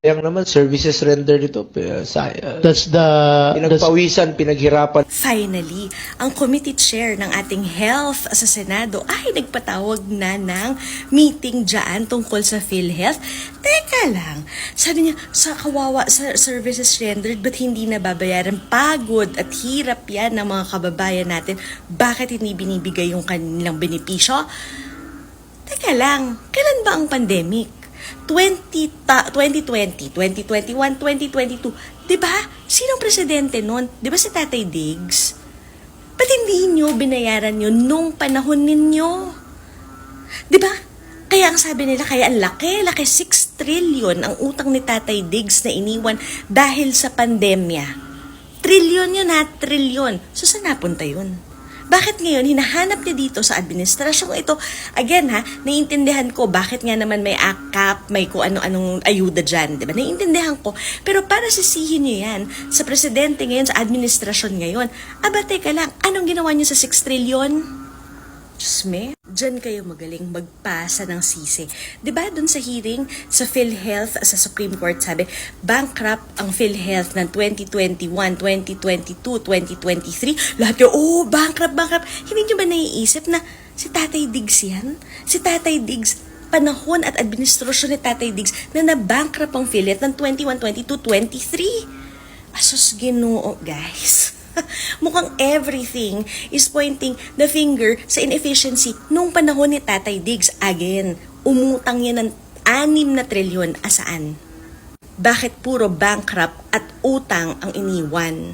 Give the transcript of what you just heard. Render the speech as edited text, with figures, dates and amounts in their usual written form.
Sayang naman, services rendered ito. That's the Pinagpawisan, pinaghirapan. Finally, ang committee chair ng ating health sa Senado ay nagpatawag na ng meeting dyan tungkol sa PhilHealth. Teka lang, sabi niya, sa kawawa sa services rendered, ba't hindi nababayaran? Pagod at hirap yan ng mga kababayan natin. Bakit hindi binibigay yung kanilang benepisyo? Teka lang, kailan ba ang pandemic? 2020, 2021, 2022. Diba? Sinong presidente nun? Diba si Tatay Diggs? Ba't hindi nyo binayaran yun nung panahon ninyo? Diba? Kaya ang sabi nila, kaya ang laki 6 trillion ang utang ni Tatay Diggs na iniwan dahil sa pandemya. Trillion yun ha, trillion. So saan napunta yun? Bakit ngayon hinahanap niya dito sa administrasyong ito? Again ha, naiintindihan ko bakit nga naman may AKAP, may kung ano-anong ayuda dyan, di ba? Naiintindihan ko. Pero para sisihin niyo yan sa presidente ngayon, sa administrasyon ngayon, aba teka lang, anong ginawa niyo sa 6 trillion? Diyos me, dyan kayo magaling magpasa ng sisi. Diba dun sa hearing sa PhilHealth sa Supreme Court sabi, bankrupt ang PhilHealth ng 2021, 2022, 2023. Lahat yun, bankrupt. Hindi nyo ba naiisip na si Tatay Diggs yan? Si Tatay Diggs, panahon at administrasyon ni Tatay Diggs na nabankrupt ang PhilHealth ng 21, 22, 23. Asos Ginoo, guys. Mukhang everything is pointing the finger sa inefficiency nung panahon ni Tatay Diggs. Again, umutang yan ng 6 na trilyon asaan? Bakit puro bankrupt at utang ang iniwan?